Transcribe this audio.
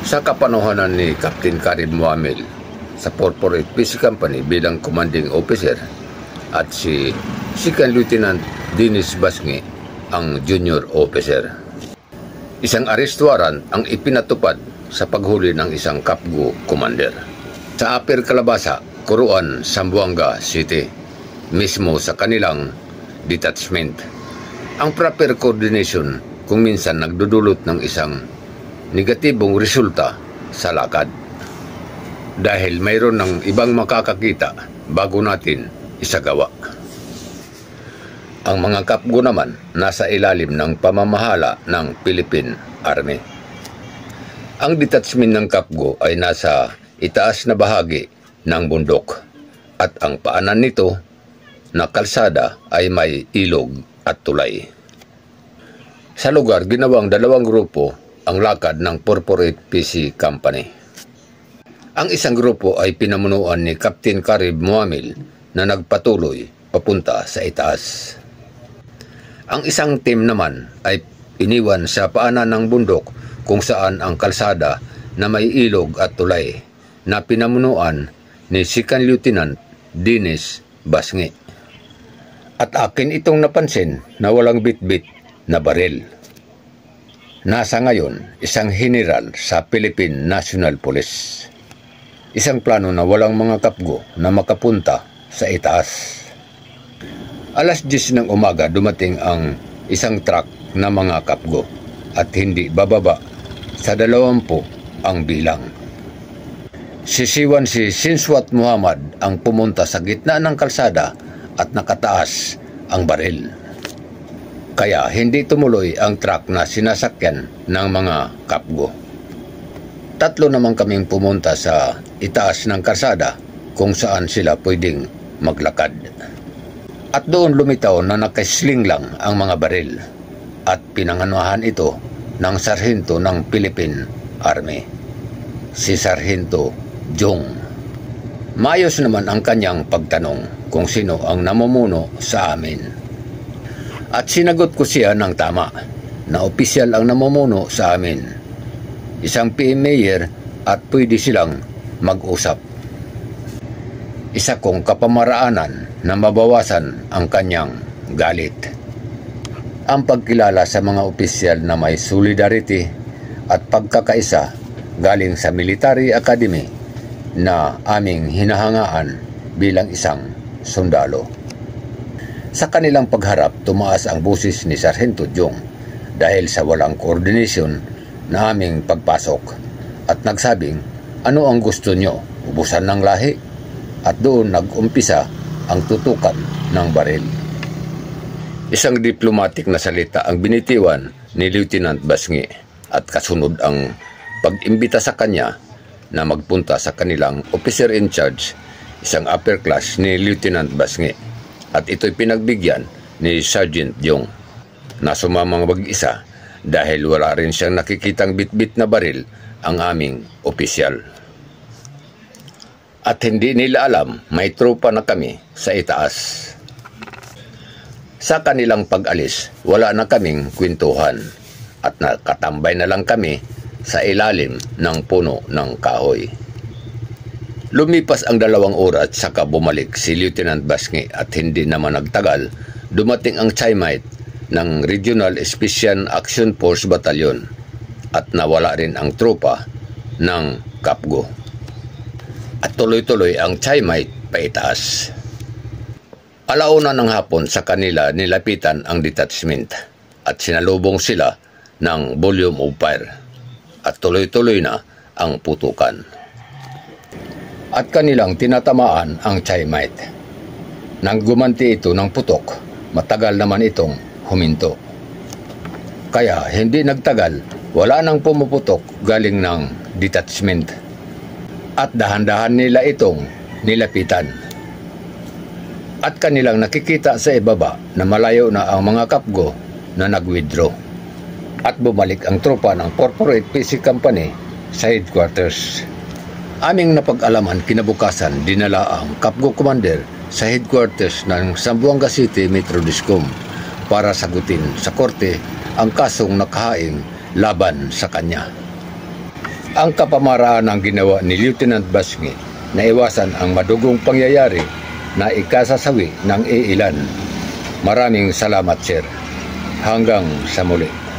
Sa kapanahonan ni Captain Karim Muamil sa Corporate Peace Company bilang commanding officer at si Second Lieutenant Dennis Basngi ang junior officer. Isang arrest warrant ang ipinatupad sa paghuli ng isang Kapgo commander sa Upper Calabasa, Curuan, Zamboanga City, mismo sa kanilang detachment. Ang proper coordination kung minsan nagdudulot ng isang negatibong resulta sa lakad. Dahil mayroon ng ibang makakakita bago natin isagawa. Ang mga Kapgo naman nasa ilalim ng pamamahala ng Philippine Army. Ang detachment ng Kapgo ay nasa itaas na bahagi ng bundok at ang paanan nito na kalsada ay may ilog at tulay. Sa lugar, ginawang dalawang grupo ang lakad ng Corporate PC Company. Ang isang grupo ay pinamunuan ni Captain Karim Muamil na nagpatuloy papunta sa itaas. Ang isang team naman ay iniwan sa paanan ng bundok kung saan ang kalsada na may ilog at tulay na pinamunuan ni Second Lieutenant Dennis Basngi. At akin itong napansin na walang bitbit na baril. Nasa ngayon isang general sa Philippine National Police. Isang plano na walang mga Kapgo na makapunta sa itaas. Alas 10 ng umaga dumating ang isang truck na mga Kapgo at hindi bababa sa 20 ang bilang. Sisiwan si Sinswat Muhammad ang pumunta sa gitna ng kalsada at nakataas ang baril. Kaya hindi tumuloy ang truck na sinasakyan ng mga Kapgo. Tatlo naman kaming pumunta sa itaas ng kalsada kung saan sila pwedeng maglakad. At doon lumitaw na nakasling lang ang mga baril at pinanganuhan ito ng sarhento ng Philippine Army, si Sarhento Jong. Maayos naman ang kanyang pagtanong kung sino ang namumuno sa amin. At sinagot ko siya ng tama na opisyal ang namumuno sa amin, isang PM mayor at pwede silang mag-usap. Isa kong kapamaraanan na mabawasan ang kanyang galit. Ang pagkilala sa mga opisyal na may solidarity at pagkakaisa galing sa Military Academy na aming hinahangaan bilang isang sundalo. Sa kanilang pagharap, tumaas ang boses ni Sarhento Jong dahil sa walang coordination na aming pagpasok at nagsabing, ano ang gusto nyo? Ubusan ng lahi? At doon nag-umpisa ang tutukan ng baril. Isang diplomatic na salita ang binitiwan ni Lieutenant Basngi at kasunod ang pag-imbita sa kanya na magpunta sa kanilang officer in charge, isang upper class ni Lieutenant Basngi, at ito'y pinagbigyan ni Sergeant Jong na sumamang mag-isa dahil wala rin siyang nakikitang bitbit na baril ang aming opisyal. At hindi nila alam may tropa na kami sa itaas. Sa kanilang pag-alis, wala na kaming kwentuhan at nakatambay na lang kami sa ilalim ng puno ng kahoy. Lumipas ang 2 oras saka bumalik si Lieutenant Basngi at hindi naman nagtagal, dumating ang chairmate ng Regional Special Action Force Battalion at nawala rin ang tropa ng Kapgo. At tuloy-tuloy ang chairmate paitaas. Alauna ng hapon sa kanila nilapitan ang detachment at sinalubong sila ng volume of fire at tuloy-tuloy na ang putukan. At kanilang tinatamaan ang chairmate. Nang gumanti ito ng putok, matagal naman itong huminto. Kaya hindi nagtagal, wala nang pumuputok galing ng detachment. At dahan-dahan nila itong nilapitan. At kanilang nakikita sa ibaba na malayo na ang mga Kapgo na nag-withdraw. At bumalik ang tropa ng Corporate PC Company sa headquarters. Aming napag-alaman kinabukasan, dinala ang Kapgo Commander sa headquarters ng Zamboanga City Metro Discom para sagutin sa korte ang kasong nakahaing laban sa kanya. ang kapamaraan ng ginawa ni Lieutenant Basngi na iwasan ang madugong pangyayari na ikasasawi ng iilan. Maraming salamat, sir. Hanggang sa muli.